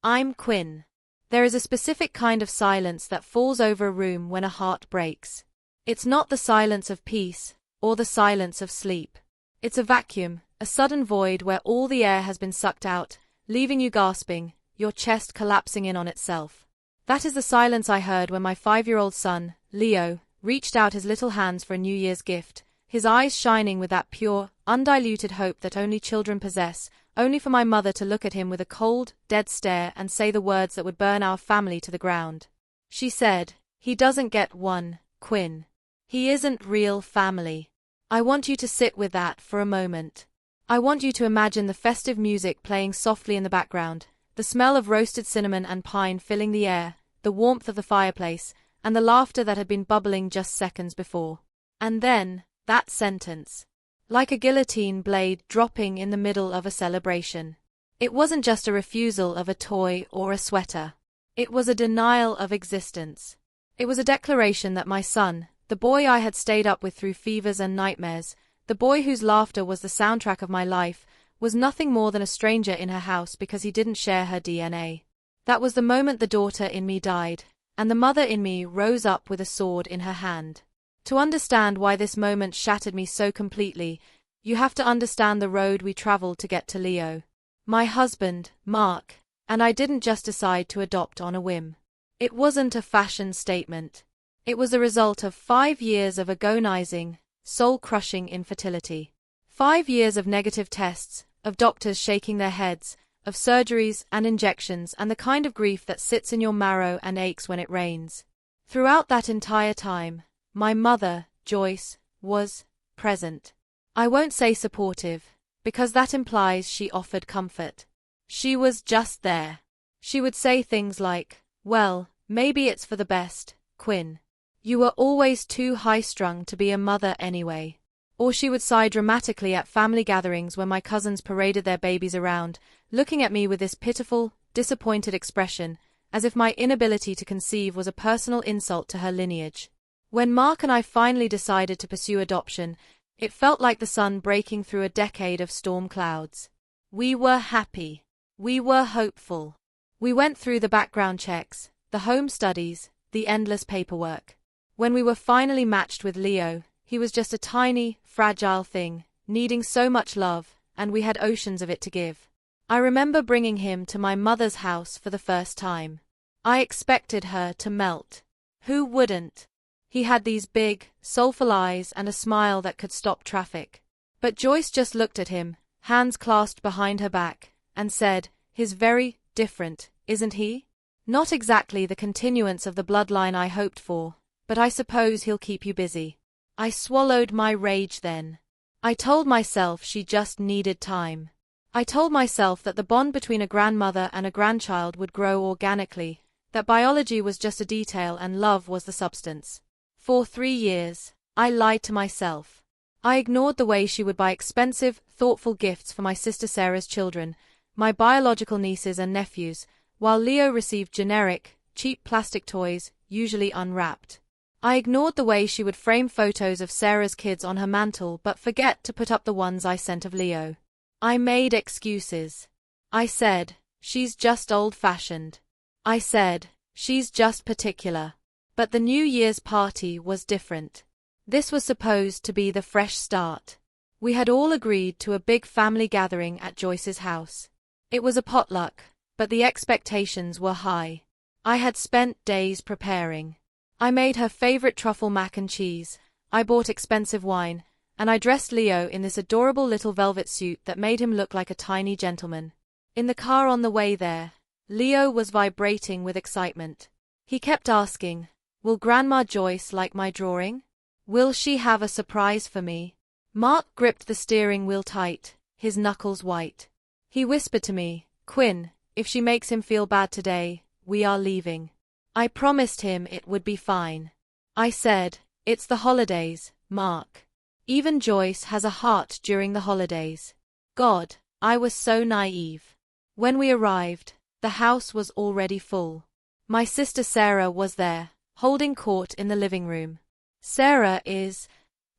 I'm Quinn. There is a specific kind of silence that falls over a room when a heart breaks. It's not the silence of peace, or the silence of sleep. It's a vacuum, a sudden void where all the air has been sucked out, leaving you gasping, your chest collapsing in on itself. That is the silence I heard when my 5-year-old son, Leo, reached out his little hands for a New Year's gift, his eyes shining with that pure, undiluted hope that only children possess, only for my mother to look at him with a cold, dead stare and say the words that would burn our family to the ground. She said, "He doesn't get one, Quinn. He isn't real family." I want you to sit with that for a moment. I want you to imagine the festive music playing softly in the background, the smell of roasted cinnamon and pine filling the air, the warmth of the fireplace, and the laughter that had been bubbling just seconds before. And then, that sentence. Like a guillotine blade dropping in the middle of a celebration. It wasn't just a refusal of a toy or a sweater. It was a denial of existence. It was a declaration that my son, the boy I had stayed up with through fevers and nightmares, the boy whose laughter was the soundtrack of my life, was nothing more than a stranger in her house because he didn't share her DNA. That was the moment the daughter in me died, and the mother in me rose up with a sword in her hand. To understand why this moment shattered me so completely, you have to understand the road we traveled to get to Leo. My husband, Mark, and I didn't just decide to adopt on a whim. It wasn't a fashion statement. It was the result of 5 years of agonizing, soul-crushing infertility. 5 years of negative tests, of doctors shaking their heads, of surgeries and injections and the kind of grief that sits in your marrow and aches when it rains. Throughout that entire time, my mother, Joyce, was present. I won't say supportive, because that implies she offered comfort. She was just there. She would say things like, "Well, maybe it's for the best, Quinn. You were always too high-strung to be a mother anyway." Or she would sigh dramatically at family gatherings when my cousins paraded their babies around, looking at me with this pitiful, disappointed expression, as if my inability to conceive was a personal insult to her lineage. When Mark and I finally decided to pursue adoption, it felt like the sun breaking through a decade of storm clouds. We were happy. We were hopeful. We went through the background checks, the home studies, the endless paperwork. When we were finally matched with Leo, he was just a tiny, fragile thing, needing so much love, and we had oceans of it to give. I remember bringing him to my mother's house for the first time. I expected her to melt. Who wouldn't? He had these big, soulful eyes and a smile that could stop traffic. But Joyce just looked at him, hands clasped behind her back, and said, "He's very different, isn't he? Not exactly the continuance of the bloodline I hoped for, but I suppose he'll keep you busy." I swallowed my rage then. I told myself she just needed time. I told myself that the bond between a grandmother and a grandchild would grow organically, that biology was just a detail and love was the substance. For 3 years, I lied to myself. I ignored the way she would buy expensive, thoughtful gifts for my sister Sarah's children, my biological nieces and nephews, while Leo received generic, cheap plastic toys, usually unwrapped. I ignored the way she would frame photos of Sarah's kids on her mantle but forget to put up the ones I sent of Leo. I made excuses. I said, "She's just old-fashioned." I said, "She's just particular." But the New Year's party was different. This was supposed to be the fresh start. We had all agreed to a big family gathering at Joyce's house. It was a potluck, but the expectations were high. I had spent days preparing. I made her favorite truffle mac and cheese, I bought expensive wine, and I dressed Leo in this adorable little velvet suit that made him look like a tiny gentleman. In the car on the way there, Leo was vibrating with excitement. He kept asking, "Will Grandma Joyce like my drawing? Will she have a surprise for me?" Mark gripped the steering wheel tight, his knuckles white. He whispered to me, "Quinn, if she makes him feel bad today, we are leaving." I promised him it would be fine. I said, "It's the holidays, Mark. Even Joyce has a heart during the holidays." God, I was so naive. When we arrived, the house was already full. My sister Sarah was there, holding court in the living room. Sarah is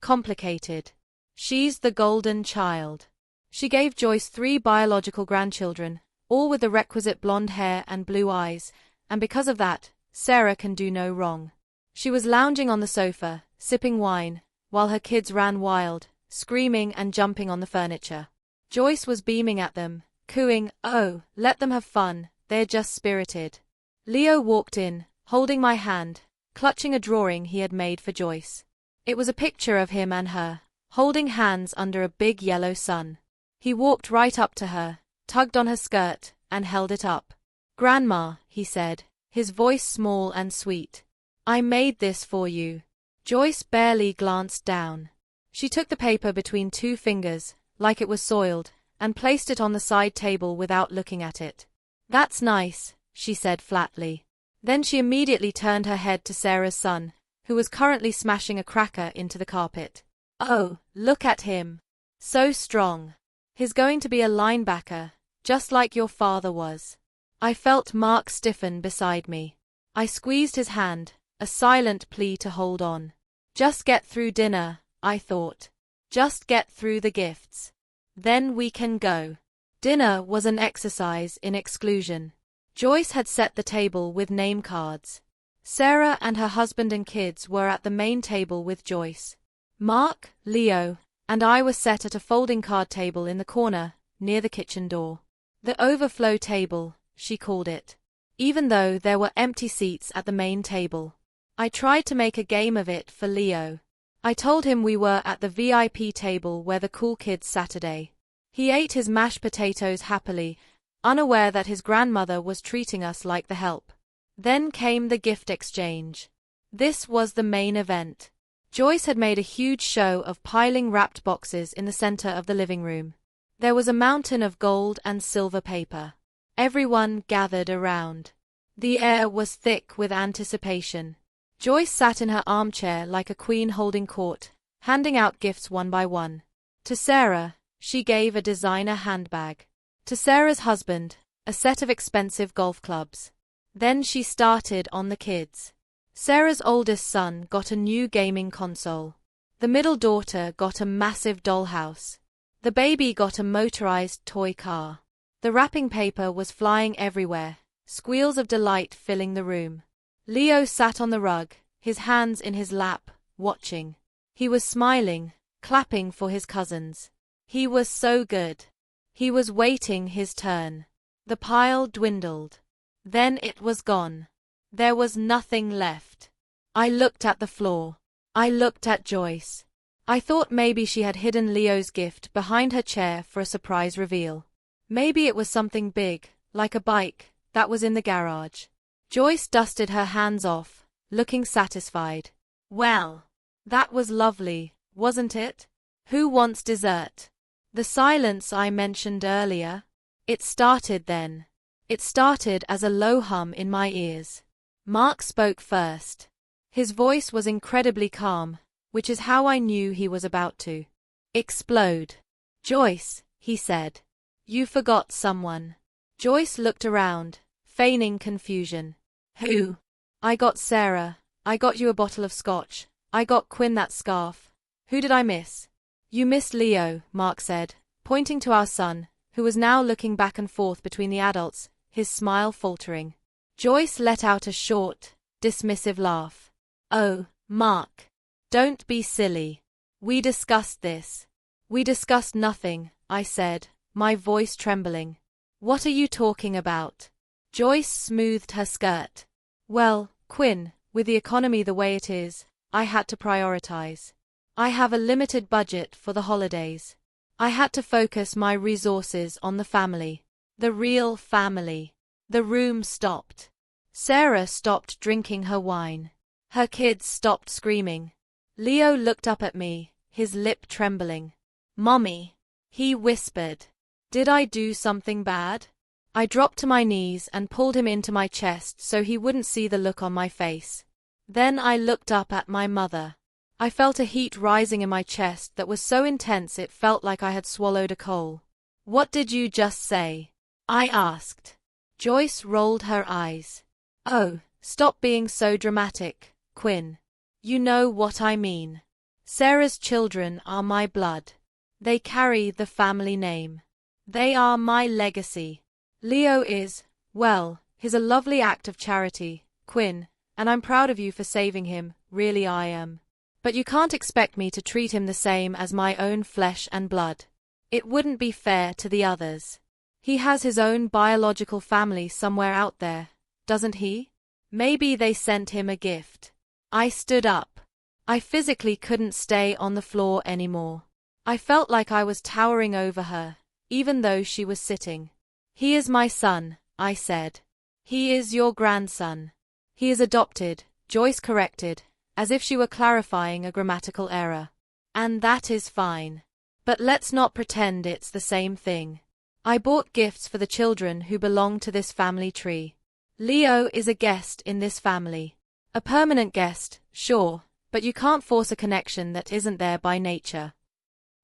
complicated. She's the golden child. She gave Joyce 3 biological grandchildren, all with the requisite blonde hair and blue eyes, and because of that, Sarah can do no wrong. She was lounging on the sofa, sipping wine, while her kids ran wild, screaming and jumping on the furniture. Joyce was beaming at them, cooing, "Oh, let them have fun, they're just spirited." Leo walked in, holding my hand, clutching a drawing he had made for Joyce. It was a picture of him and her, holding hands under a big yellow sun. He walked right up to her, tugged on her skirt, and held it up. "Grandma," he said, his voice small and sweet. "I made this for you." Joyce barely glanced down. She took the paper between 2 fingers, like it was soiled, and placed it on the side table without looking at it. "That's nice," she said flatly. Then she immediately turned her head to Sarah's son, who was currently smashing a cracker into the carpet. "Oh, look at him. So strong. He's going to be a linebacker, just like your father was." I felt Mark stiffen beside me. I squeezed his hand, a silent plea to hold on. Just get through dinner, I thought. Just get through the gifts. Then we can go. Dinner was an exercise in exclusion. Joyce had set the table with name cards. Sarah and her husband and kids were at the main table with Joyce. Mark, Leo, and I were set at a folding card table in the corner, near the kitchen door. The overflow table, she called it. Even though there were empty seats at the main table. I tried to make a game of it for Leo. I told him we were at the VIP table where the cool kids Saturday. He ate his mashed potatoes happily, unaware that his grandmother was treating us like the help. Then came the gift exchange. This was the main event. Joyce had made a huge show of piling wrapped boxes in the center of the living room. There was a mountain of gold and silver paper. Everyone gathered around. The air was thick with anticipation. Joyce sat in her armchair like a queen holding court, handing out gifts one by one. To Sarah, she gave a designer handbag. To Sarah's husband, a set of expensive golf clubs. Then she started on the kids. Sarah's oldest son got a new gaming console. The middle daughter got a massive dollhouse. The baby got a motorized toy car. The wrapping paper was flying everywhere, squeals of delight filling the room. Leo sat on the rug, his hands in his lap, watching. He was smiling, clapping for his cousins. He was so good. He was waiting his turn. The pile dwindled. Then it was gone. There was nothing left. I looked at the floor. I looked at Joyce. I thought maybe she had hidden Leo's gift behind her chair for a surprise reveal. Maybe it was something big, like a bike, that was in the garage. Joyce dusted her hands off, looking satisfied. "Well, that was lovely, wasn't it? Who wants dessert?" The silence I mentioned earlier. It started then. It started as a low hum in my ears. Mark spoke first. His voice was incredibly calm, which is how I knew he was about to explode. "Joyce," he said. "You forgot someone." Joyce looked around, feigning confusion. "Who?" "I got Sarah. I got you a bottle of scotch. I got Quinn that scarf. Who did I miss?" "You missed Leo," Mark said, pointing to our son, who was now looking back and forth between the adults, his smile faltering. Joyce let out a short, dismissive laugh. "Oh, Mark. Don't be silly. We discussed this." "We discussed nothing," I said, my voice trembling. "What are you talking about?" Joyce smoothed her skirt. "Well, Quinn, with the economy the way it is, I had to prioritize. I have a limited budget for the holidays. I had to focus my resources on the family. The real family." The room stopped. Sarah stopped drinking her wine. Her kids stopped screaming. Leo looked up at me, his lip trembling. "Mommy," he whispered. "Did I do something bad?" I dropped to my knees and pulled him into my chest so he wouldn't see the look on my face. Then I looked up at my mother. I felt a heat rising in my chest that was so intense it felt like I had swallowed a coal. "What did you just say?" I asked. Joyce rolled her eyes. "Oh, stop being so dramatic, Quinn. You know what I mean. Sarah's children are my blood. They carry the family name. They are my legacy. Leo is, well, he's a lovely act of charity, Quinn, and I'm proud of you for saving him, really I am. But you can't expect me to treat him the same as my own flesh and blood. It wouldn't be fair to the others. He has his own biological family somewhere out there, doesn't he? Maybe they sent him a gift. I stood up. I physically couldn't stay on the floor anymore. I felt like I was towering over her, even though she was sitting. He is my son, I said. He is your grandson. He is adopted, Joyce corrected, as if she were clarifying a grammatical error. And that is fine. But let's not pretend it's the same thing. I bought gifts for the children who belong to this family tree. Leo is a guest in this family. A permanent guest, sure, but you can't force a connection that isn't there by nature.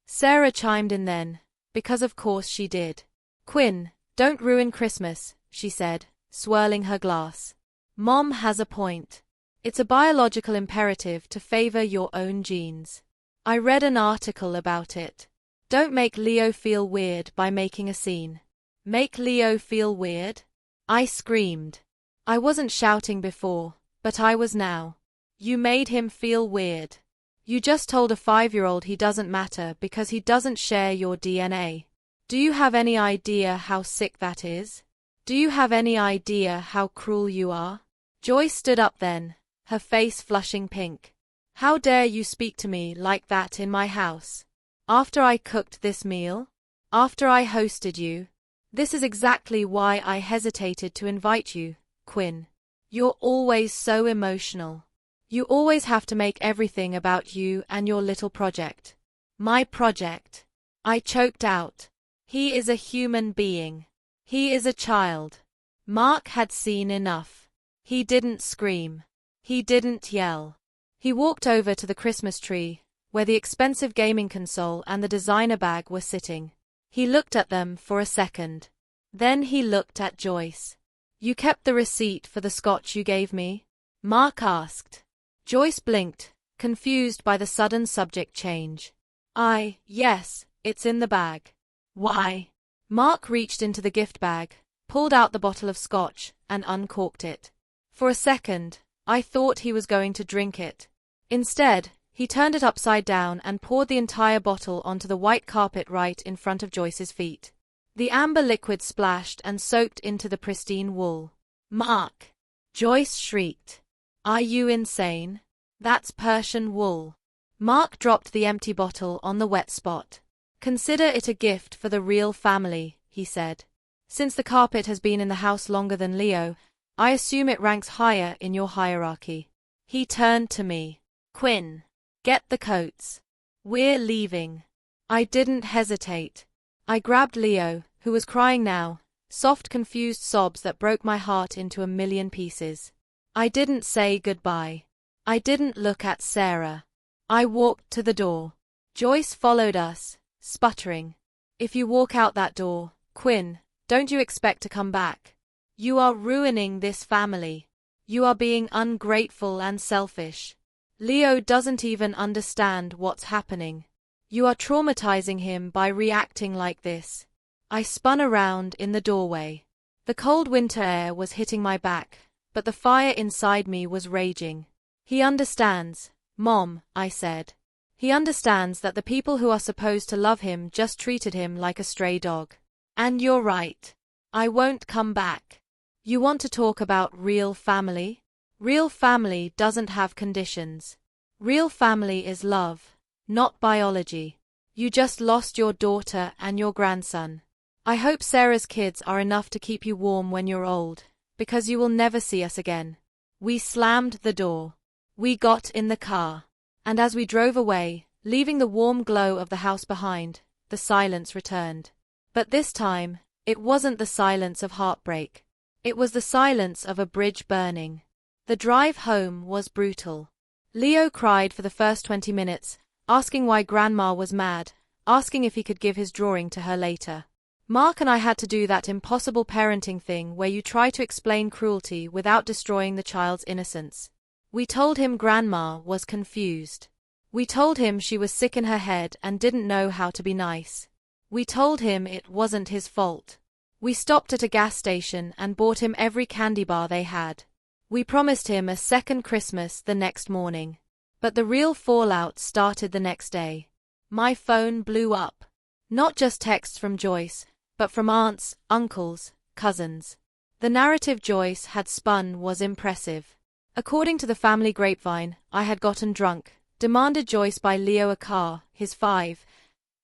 Sarah chimed in then, because of course she did. Quinn, don't ruin Christmas, she said, swirling her glass. Mom has a point. It's a biological imperative to favor your own genes. I read an article about it. Don't make Leo feel weird by making a scene. Make Leo feel weird? I screamed. I wasn't shouting before, but I was now. You made him feel weird. You just told a 5-year-old he doesn't matter because he doesn't share your DNA. Do you have any idea how sick that is? Do you have any idea how cruel you are? Joyce stood up then, her face flushing pink. How dare you speak to me like that in my house? After I cooked this meal? After I hosted you? This is exactly why I hesitated to invite you, Quinn. You're always so emotional. You always have to make everything about you and your little project. My project. I choked out. He is a human being. He is a child. Mark had seen enough. He didn't scream. He didn't yell. He walked over to the Christmas tree, where the expensive gaming console and the designer bag were sitting. He looked at them for a second. Then he looked at Joyce. You kept the receipt for the scotch you gave me? Mark asked. Joyce blinked, confused by the sudden subject change. Yes, it's in the bag. Why? Mark reached into the gift bag, pulled out the bottle of scotch, and uncorked it. For a second, I thought he was going to drink it. Instead, he turned it upside down and poured the entire bottle onto the white carpet right in front of Joyce's feet. The amber liquid splashed and soaked into the pristine wool. Mark! Joyce shrieked. Are you insane? That's Persian wool. Mark dropped the empty bottle on the wet spot. Consider it a gift for the real family, he said. Since the carpet has been in the house longer than Leo, I assume it ranks higher in your hierarchy. He turned to me. Quinn, get the coats. We're leaving. I didn't hesitate. I grabbed Leo, who was crying now, soft confused sobs that broke my heart into a million pieces. I didn't say goodbye. I didn't look at Sarah. I walked to the door. Joyce followed us, sputtering. If you walk out that door, Quinn, don't you expect to come back? You are ruining this family. You are being ungrateful and selfish. Leo doesn't even understand what's happening. You are traumatizing him by reacting like this. I spun around in the doorway. The cold winter air was hitting my back, but the fire inside me was raging. He understands, Mom, I said. He understands that the people who are supposed to love him just treated him like a stray dog. And you're right. I won't come back. You want to talk about real family? Real family doesn't have conditions. Real family is love, not biology. You just lost your daughter and your grandson. I hope Sarah's kids are enough to keep you warm when you're old, because you will never see us again. We slammed the door. We got in the car. And as we drove away, leaving the warm glow of the house behind, the silence returned. But this time, it wasn't the silence of heartbreak. It was the silence of a bridge burning. The drive home was brutal. Leo cried for the first 20 minutes, asking why Grandma was mad, asking if he could give his drawing to her later. Mark and I had to do that impossible parenting thing where you try to explain cruelty without destroying the child's innocence. We told him Grandma was confused. We told him she was sick in her head and didn't know how to be nice. We told him it wasn't his fault. We stopped at a gas station and bought him every candy bar they had. We promised him a second Christmas the next morning. But the real fallout started the next day. My phone blew up. Not just texts from Joyce, but from aunts, uncles, cousins. The narrative Joyce had spun was impressive. According to the family grapevine, I had gotten drunk, demanded Joyce buy Leo a car, his 5,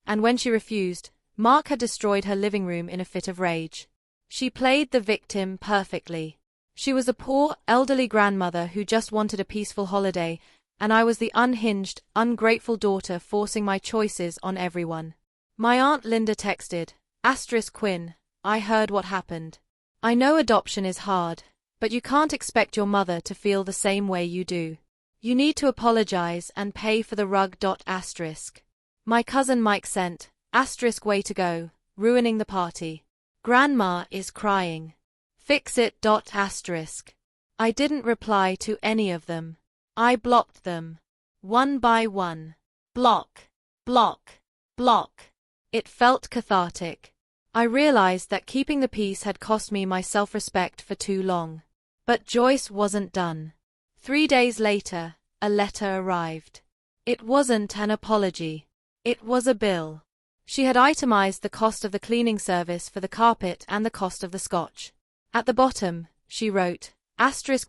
and when she refused, Mark had destroyed her living room in a fit of rage. She played the victim perfectly. She was a poor, elderly grandmother who just wanted a peaceful holiday, and I was the unhinged, ungrateful daughter forcing my choices on everyone. My Aunt Linda texted, *Quinn, I heard what happened. I know adoption is hard, but you can't expect your mother to feel the same way you do. You need to apologize and pay for the rug. My cousin Mike sent, *way to go, ruining the party. Grandma is crying. Fix it. I didn't reply to any of them. I blocked them. One by one. Block. Block. Block. It felt cathartic. I realized that keeping the peace had cost me my self-respect for too long. But Joyce wasn't done. 3 days later, a letter arrived. It wasn't an apology. It was a bill. She had itemized the cost of the cleaning service for the carpet and the cost of the scotch. At the bottom, she wrote,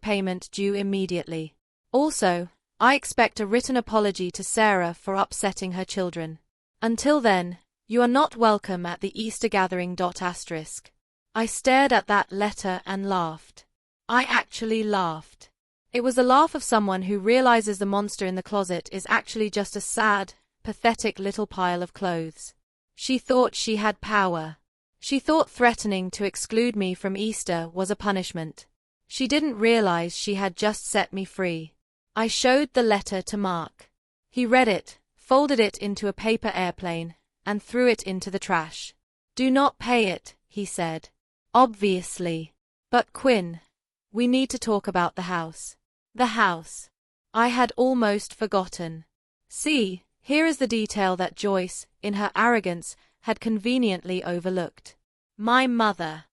*payment due immediately. Also, I expect a written apology to Sarah for upsetting her children. Until then, you are not welcome at the Easter gathering. I stared at that letter and laughed. I actually laughed. It was the laugh of someone who realizes the monster in the closet is actually just a sad, pathetic little pile of clothes. She thought she had power. She thought threatening to exclude me from Easter was a punishment. She didn't realize she had just set me free. I showed the letter to Mark. He read it, folded it into a paper airplane, and threw it into the trash. Do not pay it, he said. Obviously. But Quinn, we need to talk about the house. The house. I had almost forgotten. See, here is the detail that Joyce, in her arrogance, had conveniently overlooked. My mother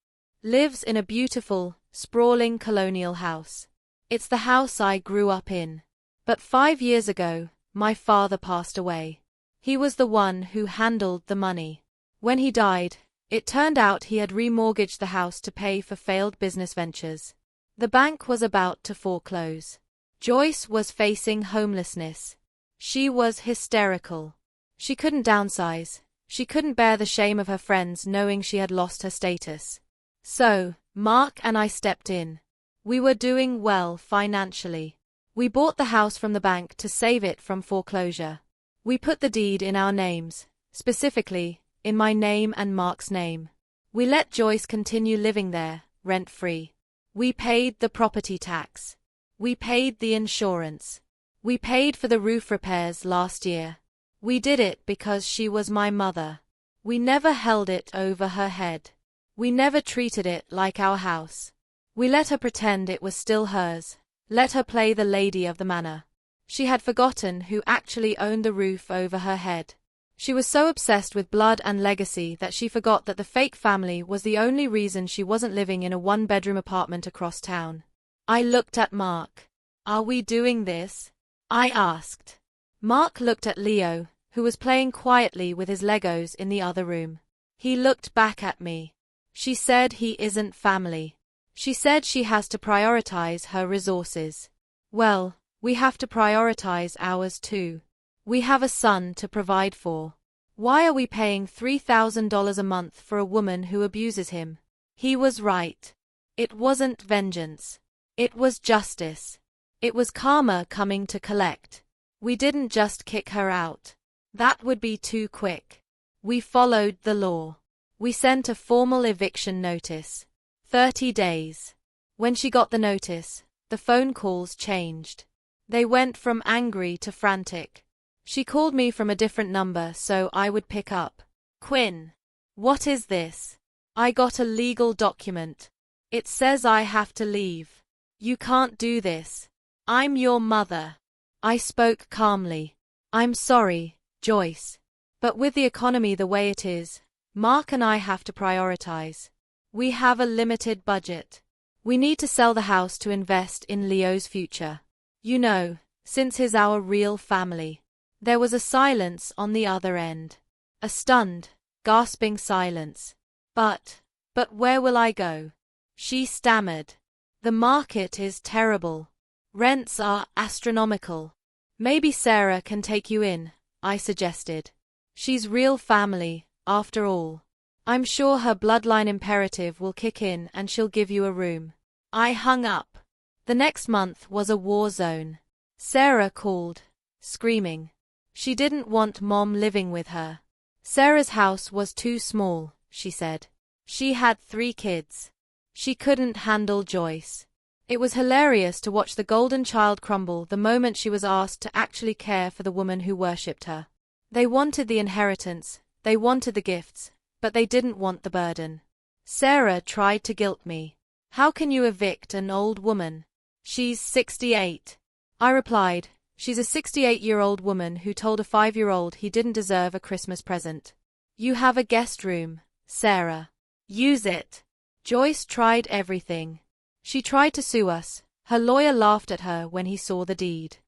lives in a beautiful, sprawling colonial house. It's the house I grew up in. But 5 years ago, my father passed away. He was the one who handled the money. When he died, it turned out he had remortgaged the house to pay for failed business ventures. The bank was about to foreclose. Joyce was facing homelessness. She was hysterical. She couldn't downsize. She couldn't bear the shame of her friends knowing she had lost her status. So, Mark and I stepped in. We were doing well financially. We bought the house from the bank to save it from foreclosure. We put the deed in our names, specifically, in my name and Mark's name. We let Joyce continue living there, rent-free. We paid the property tax. We paid the insurance. We paid for the roof repairs last year. We did it because she was my mother. We never held it over her head. We never treated it like our house. We let her pretend it was still hers, let her play the lady of the manor. She had forgotten who actually owned the roof over her head. She was so obsessed with blood and legacy that she forgot that the fake family was the only reason she wasn't living in a one-bedroom apartment across town. I looked at Mark. Are we doing this? I asked. Mark looked at Leo, who was playing quietly with his Legos in the other room. He looked back at me. She said he isn't family. She said she has to prioritize her resources. Well, we have to prioritize ours too. We have a son to provide for. Why are we paying $3,000 a month for a woman who abuses him? He was right. It wasn't vengeance. It was justice. It was karma coming to collect. We didn't just kick her out. That would be too quick. We followed the law. We sent a formal eviction notice. 30 days. When she got the notice, the phone calls changed. They went from angry to frantic. She called me from a different number so I would pick up. Quinn. What is this? I got a legal document. It says I have to leave. You can't do this. I'm your mother. I spoke calmly. I'm sorry, Joyce. But with the economy the way it is, Mark and I have to prioritize. We have a limited budget. We need to sell the house to invest in Leo's future. You know, since he's our real family. There was a silence on the other end. A stunned, gasping silence. But where will I go? She stammered. The market is terrible. Rents are astronomical. Maybe Sarah can take you in, I suggested. She's real family, after all. I'm sure her bloodline imperative will kick in and she'll give you a room. I hung up. The next month was a war zone. Sarah called, screaming. She didn't want Mom living with her. Sarah's house was too small, she said. She had 3 kids. She couldn't handle Joyce. It was hilarious to watch the golden child crumble the moment she was asked to actually care for the woman who worshipped her. They wanted the inheritance, they wanted the gifts, but they didn't want the burden. Sarah tried to guilt me. How can you evict an old woman? She's 68. I replied, she's a 68-year-old woman who told a 5-year-old he didn't deserve a Christmas present. You have a guest room, Sarah. Use it. Joyce tried everything. She tried to sue us. Her lawyer laughed at her when he saw the deed.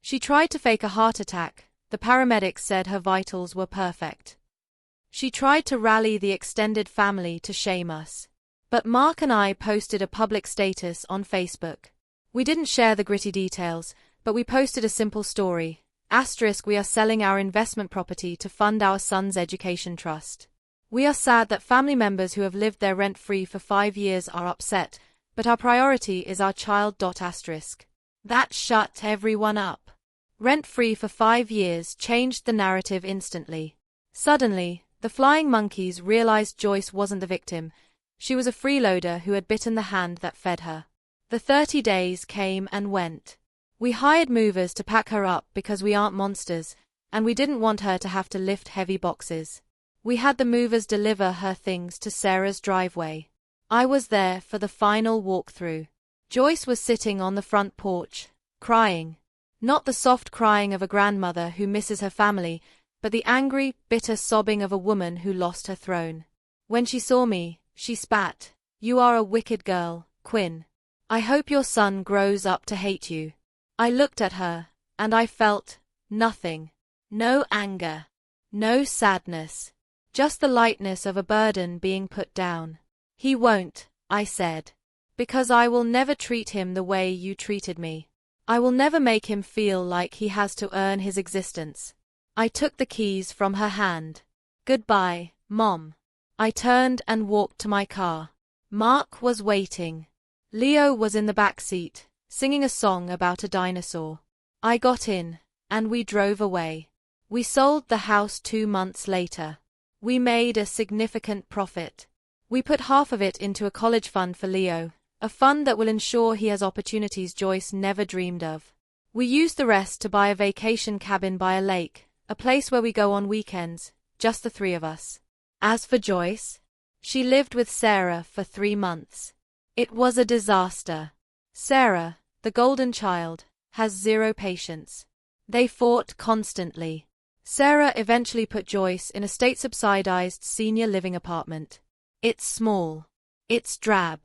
She tried to fake a heart attack. The paramedics said her vitals were perfect. She tried to rally the extended family to shame us. But Mark and I posted a public status on Facebook. We didn't share the gritty details, but we posted a simple story. * we are selling our investment property to fund our son's education trust. We are sad that family members who have lived there rent-free for 5 years are upset, but our priority is our child. * That shut everyone up. Rent-free for 5 years changed the narrative instantly. Suddenly, the flying monkeys realized Joyce wasn't the victim. She was a freeloader who had bitten the hand that fed her. The 30 days came and went. We hired movers to pack her up because we aren't monsters, and we didn't want her to have to lift heavy boxes. We had the movers deliver her things to Sarah's driveway. I was there for the final walkthrough. Joyce was sitting on the front porch, crying. Not the soft crying of a grandmother who misses her family, but the angry, bitter sobbing of a woman who lost her throne. When she saw me, she spat. You are a wicked girl, Quinn. I hope your son grows up to hate you. I looked at her, and I felt nothing. No anger. No sadness. Just the lightness of a burden being put down. He won't, I said. Because I will never treat him the way you treated me. I will never make him feel like he has to earn his existence. I took the keys from her hand. Goodbye, Mom. I turned and walked to my car. Mark was waiting. Leo was in the back seat, singing a song about a dinosaur. I got in, and we drove away. We sold the house 2 months later. We made a significant profit. We put half of it into a college fund for Leo, a fund that will ensure he has opportunities Joyce never dreamed of. We used the rest to buy a vacation cabin by a lake, a place where we go on weekends, just the 3 of us. As for Joyce, she lived with Sarah for 3 months. It was a disaster. Sarah, the golden child, has 0 patience. They fought constantly. Sarah eventually put Joyce in a state-subsidized senior living apartment. It's small. It's drab.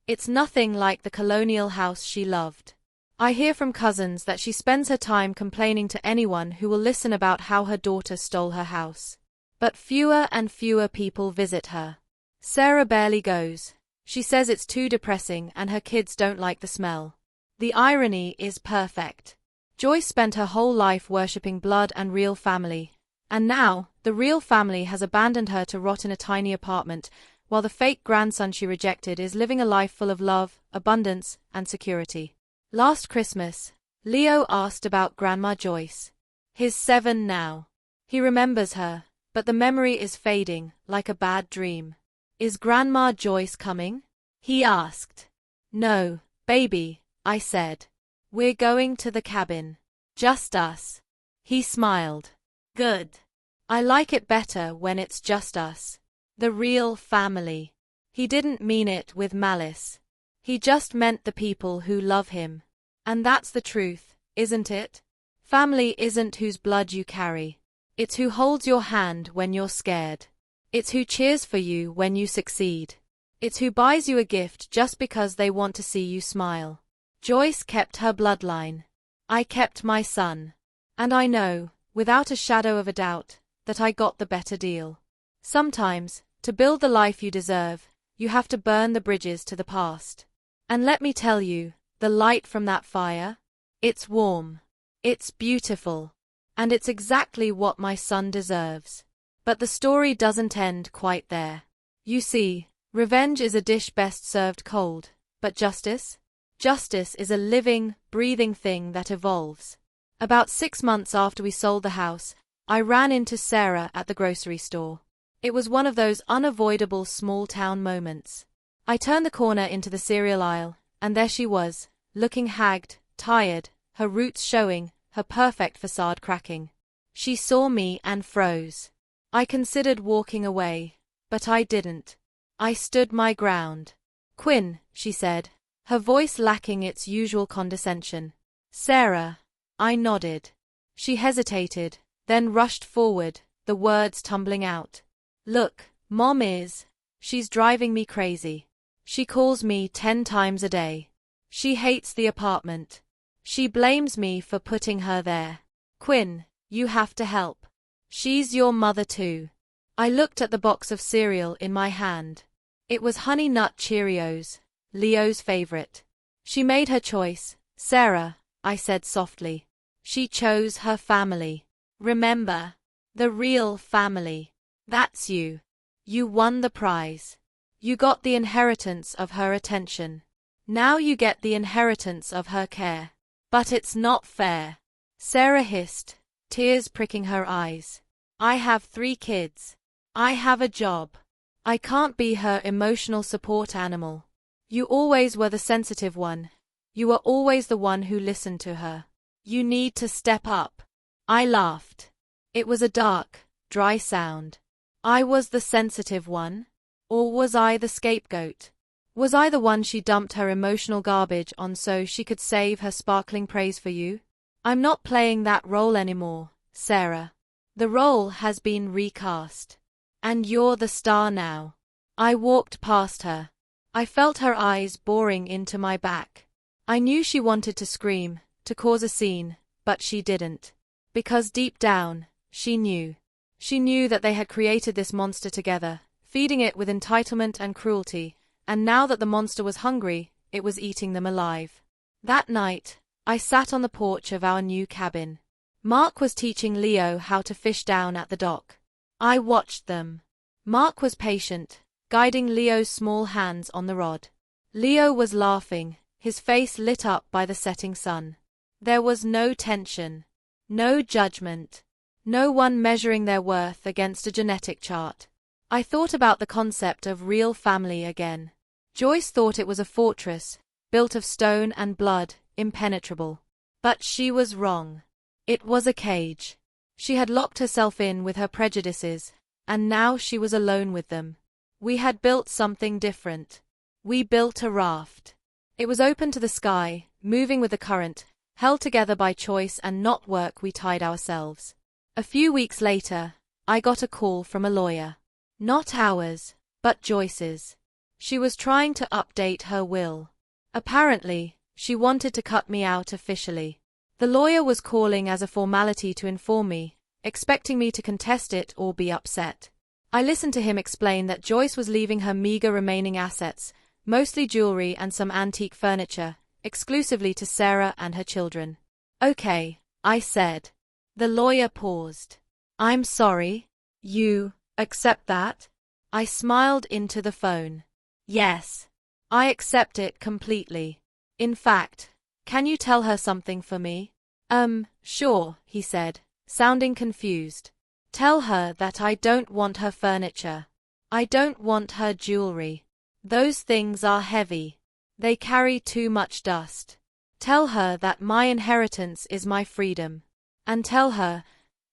It's nothing like the colonial house she loved. I hear from cousins that she spends her time complaining to anyone who will listen about how her daughter stole her house. But fewer and fewer people visit her. Sarah barely goes. She says it's too depressing and her kids don't like the smell. The irony is perfect. Joyce spent her whole life worshipping blood and real family, and now, the real family has abandoned her to rot in a tiny apartment, while the fake grandson she rejected is living a life full of love, abundance, and security. Last Christmas, Leo asked about Grandma Joyce. He's 7 now. He remembers her, but the memory is fading, like a bad dream. Is Grandma Joyce coming? He asked. No, baby, I said. We're going to the cabin. Just us. He smiled. Good. I like it better when it's just us. The real family. He didn't mean it with malice. He just meant the people who love him. And that's the truth, isn't it? Family isn't whose blood you carry. It's who holds your hand when you're scared. It's who cheers for you when you succeed. It's who buys you a gift just because they want to see you smile. Joyce kept her bloodline. I kept my son. And I know, without a shadow of a doubt, that I got the better deal. Sometimes, to build the life you deserve, you have to burn the bridges to the past. And let me tell you, the light from that fire? It's warm. It's beautiful. And it's exactly what my son deserves. But the story doesn't end quite there. You see, revenge is a dish best served cold, but justice? Justice is a living, breathing thing that evolves. About 6 months after we sold the house, I ran into Sarah at the grocery store. It was one of those unavoidable small-town moments. I turned the corner into the cereal aisle, and there she was, looking hagged, tired, her roots showing, her perfect facade cracking. She saw me and froze. I considered walking away, but I didn't. I stood my ground. "Quinn," she said, her voice lacking its usual condescension. "Sarah." I nodded. She hesitated, then rushed forward, the words tumbling out. "Look, Mom she's driving me crazy. She calls me 10 times a day. She hates the apartment. She blames me for putting her there. Quinn, you have to help. She's your mother too." I looked at the box of cereal in my hand. It was Honey Nut Cheerios, Leo's favorite. "She made her choice, Sarah," I said softly. "She chose her family. Remember, the real family. That's you. You won the prize. You got the inheritance of her attention. Now you get the inheritance of her care. But it's not fair." Sarah hissed, tears pricking her eyes. "I have 3 kids. I have a job. I can't be her emotional support animal. You always were the sensitive one. You were always the one who listened to her. You need to step up." I laughed. It was a dark, dry sound. I was the sensitive one? Or was I the scapegoat? Was I the one she dumped her emotional garbage on so she could save her sparkling praise for you? "I'm not playing that role anymore, Sarah. The role has been recast. And you're the star now." I walked past her. I felt her eyes boring into my back. I knew she wanted to scream, to cause a scene, but she didn't. Because deep down, she knew. She knew that they had created this monster together, feeding it with entitlement and cruelty, and now that the monster was hungry, it was eating them alive. That night, I sat on the porch of our new cabin. Mark was teaching Leo how to fish down at the dock. I watched them. Mark was patient, guiding Leo's small hands on the rod. Leo was laughing, his face lit up by the setting sun. There was no tension, no judgment, no one measuring their worth against a genetic chart. I thought about the concept of real family again. Joyce thought it was a fortress, built of stone and blood, impenetrable. But she was wrong. It was a cage. She had locked herself in with her prejudices, and now she was alone with them. We had built something different. We built a raft. It was open to the sky, moving with the current, held together by choice and not work we tied ourselves. A few weeks later, I got a call from a lawyer. Not ours, but Joyce's. She was trying to update her will. Apparently, she wanted to cut me out officially. The lawyer was calling as a formality to inform me, expecting me to contest it or be upset. I listened to him explain that Joyce was leaving her meager remaining assets, mostly jewelry and some antique furniture, exclusively to Sarah and her children. "Okay," I said. The lawyer paused. "I'm sorry. You accept that?" I smiled into the phone. "Yes. I accept it completely. In fact, can you tell her something for me?" Sure," he said, sounding confused. "Tell her that I don't want her furniture. I don't want her jewelry. Those things are heavy. They carry too much dust. Tell her that my inheritance is my freedom. And tell her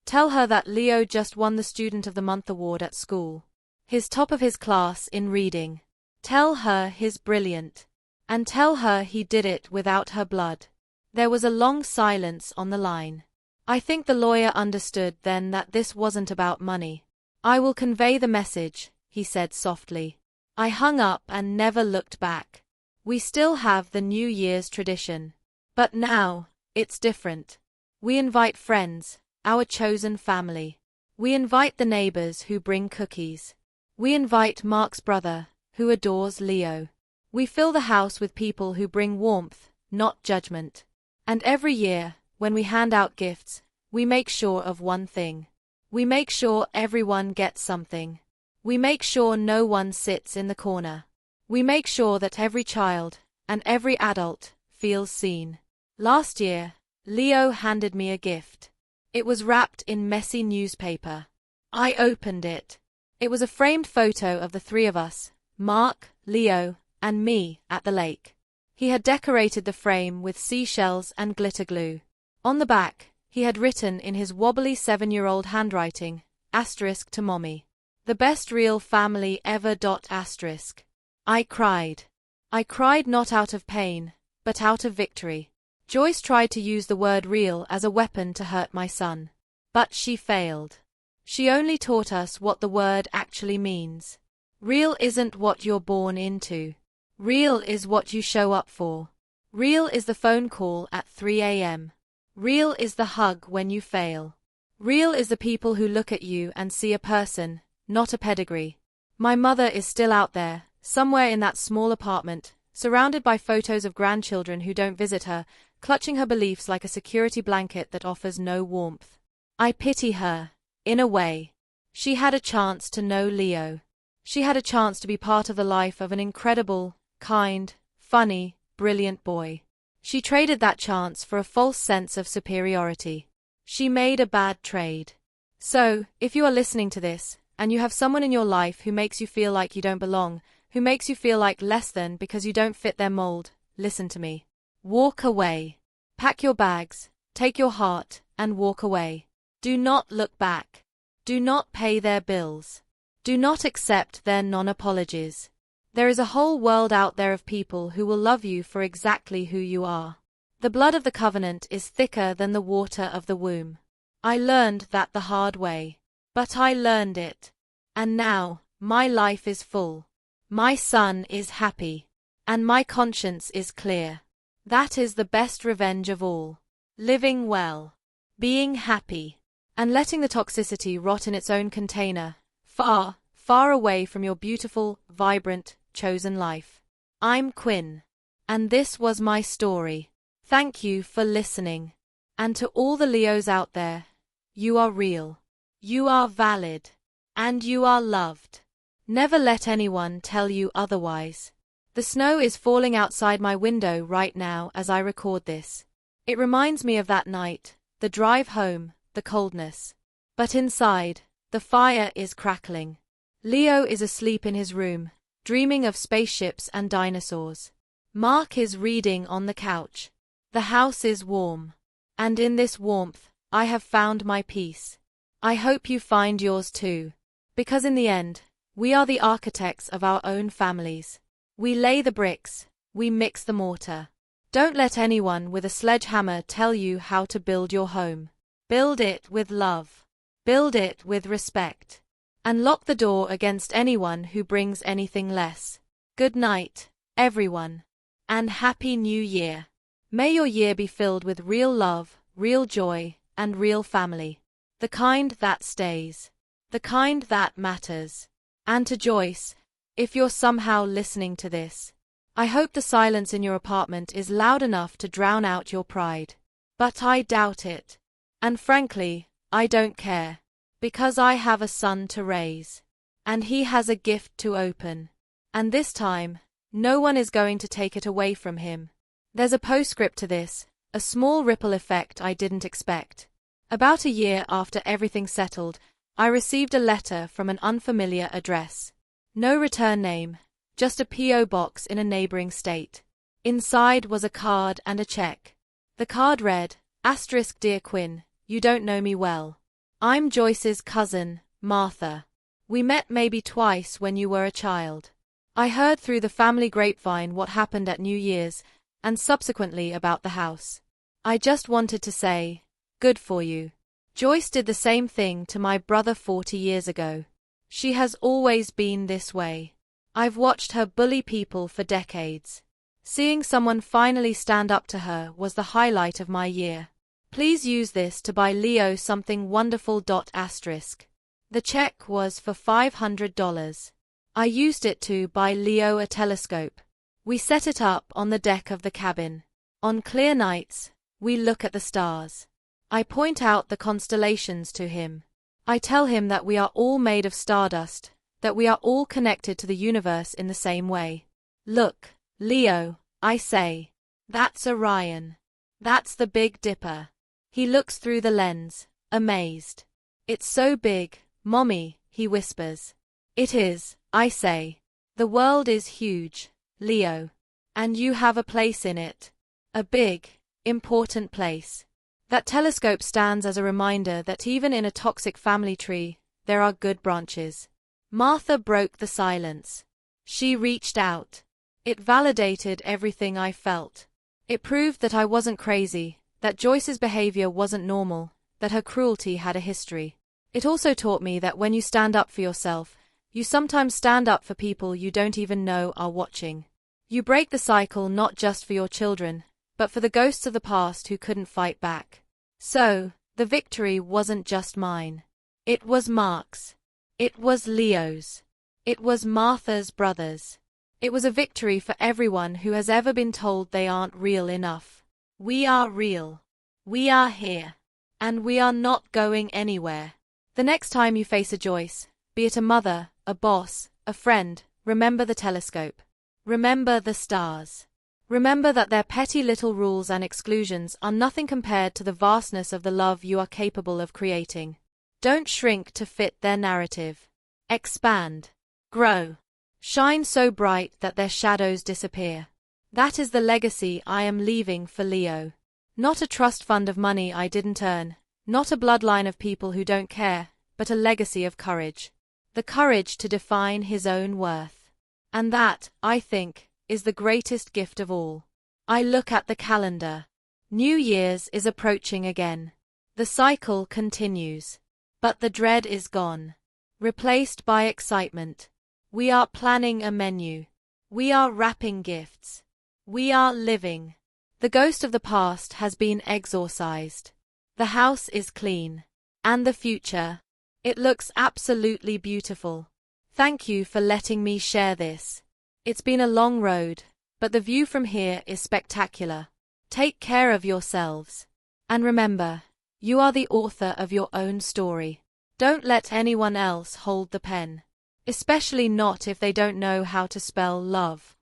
that Leo just won the Student of the Month award at school. He's top of his class in reading. Tell her he's brilliant. And tell her he did it without her blood." There was a long silence on the line. I think the lawyer understood then that this wasn't about money. "I will convey the message," he said softly. I hung up and never looked back. We still have the New Year's tradition. But now, it's different. We invite friends, our chosen family. We invite the neighbors who bring cookies. We invite Mark's brother, who adores Leo. We fill the house with people who bring warmth, not judgment. And every year, when we hand out gifts, we make sure of one thing. We make sure everyone gets something. We make sure no one sits in the corner. We make sure that every child, and every adult, feels seen. Last year, Leo handed me a gift. It was wrapped in messy newspaper. I opened it. It was a framed photo of the three of us, Mark, Leo, and me, at the lake. He had decorated the frame with seashells and glitter glue. On the back, he had written in his wobbly 7-year-old handwriting, asterisk to mommy. The best real family ever. Asterisk. I cried. I cried not out of pain, but out of victory. Joyce tried to use the word real as a weapon to hurt my son. But she failed. She only taught us what the word actually means. Real isn't what you're born into. Real is what you show up for. Real is the phone call at 3 a.m. Real is the hug when you fail. Real is the people who look at you and see a person, not a pedigree. My mother is still out there, somewhere in that small apartment, surrounded by photos of grandchildren who don't visit her, clutching her beliefs like a security blanket that offers no warmth. I pity her, in a way. She had a chance to know Leo. She had a chance to be part of the life of an incredible, kind, funny, brilliant boy. She traded that chance for a false sense of superiority. She made a bad trade. So, if you are listening to this, and you have someone in your life who makes you feel like you don't belong, who makes you feel like less than because you don't fit their mold, listen to me. Walk away. Pack your bags, take your heart, and walk away. Do not look back. Do not pay their bills. Do not accept their non-apologies. There is a whole world out there of people who will love you for exactly who you are. The blood of the covenant is thicker than the water of the womb. I learned that the hard way. But I learned it. And now, my life is full. My son is happy. And my conscience is clear. That is the best revenge of all. Living well. Being happy. And letting the toxicity rot in its own container, far, far away from your beautiful, vibrant, chosen life. I'm Quinn. And this was my story. Thank you for listening. And to all the Leos out there, you are real. You are valid. And you are loved. Never let anyone tell you otherwise. The snow is falling outside my window right now as I record this. It reminds me of that night, the drive home, the coldness. But inside, the fire is crackling. Leo is asleep in his room, dreaming of spaceships and dinosaurs. Mark is reading on the couch. The house is warm. And in this warmth, I have found my peace. I hope you find yours too. Because in the end, we are the architects of our own families. We lay the bricks, we mix the mortar. Don't let anyone with a sledgehammer tell you how to build your home. Build it with love. Build it with respect. And lock the door against anyone who brings anything less. Good night, everyone. And Happy New Year. May your year be filled with real love, real joy, and real family. The kind that stays. The kind that matters. And to Joyce, if you're somehow listening to this, I hope the silence in your apartment is loud enough to drown out your pride. But I doubt it. And frankly, I don't care. Because I have a son to raise. And he has a gift to open. And this time, no one is going to take it away from him. There's a postscript to this, a small ripple effect I didn't expect. About a year after everything settled, I received a letter from an unfamiliar address. No return name, just a P.O. box in a neighboring state. Inside was a card and a check. The card read, asterisk Dear Quinn, you don't know me well. I'm Joyce's cousin, Martha. We met maybe twice when you were a child. I heard through the family grapevine what happened at New Year's, and subsequently about the house. I just wanted to say, good for you. Joyce did the same thing to my brother 40 years ago. She has always been this way. I've watched her bully people for decades. Seeing someone finally stand up to her was the highlight of my year. Please use this to buy Leo something wonderful. The check was for $500. I used it to buy Leo a telescope. We set it up on the deck of the cabin. On clear nights, we look at the stars. I point out the constellations to him. I tell him that we are all made of stardust, that we are all connected to the universe in the same way. Look, Leo, I say. That's Orion. That's the Big Dipper. He looks through the lens, amazed. It's so big, Mommy, he whispers. It is, I say. The world is huge, Leo. And you have a place in it. A big, important place. That telescope stands as a reminder that even in a toxic family tree, there are good branches. Martha broke the silence. She reached out. It validated everything I felt. It proved that I wasn't crazy, that Joyce's behavior wasn't normal, that her cruelty had a history. It also taught me that when you stand up for yourself, you sometimes stand up for people you don't even know are watching. You break the cycle not just for your children, but for the ghosts of the past who couldn't fight back. So, the victory wasn't just mine. It was Mark's. It was Leo's. It was Martha's brothers. It was a victory for everyone who has ever been told they aren't real enough. We are real. We are here. And we are not going anywhere. The next time you face a Joyce, be it a mother, a boss, a friend, remember the telescope. Remember the stars. Remember that their petty little rules and exclusions are nothing compared to the vastness of the love you are capable of creating. Don't shrink to fit their narrative. Expand. Grow. Shine so bright that their shadows disappear. That is the legacy I am leaving for Leo. Not a trust fund of money I didn't earn, not a bloodline of people who don't care, but a legacy of courage. The courage to define his own worth. And that, I think, is the greatest gift of all. I look at the calendar. New Year's is approaching again. The cycle continues. But the dread is gone. Replaced by excitement. We are planning a menu. We are wrapping gifts. We are living. The ghost of the past has been exorcised. The house is clean. And the future. It looks absolutely beautiful. Thank you for letting me share this. It's been a long road, but the view from here is spectacular. Take care of yourselves. And remember, you are the author of your own story. Don't let anyone else hold the pen. Especially not if they don't know how to spell love.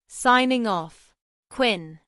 Signing off. Quinn.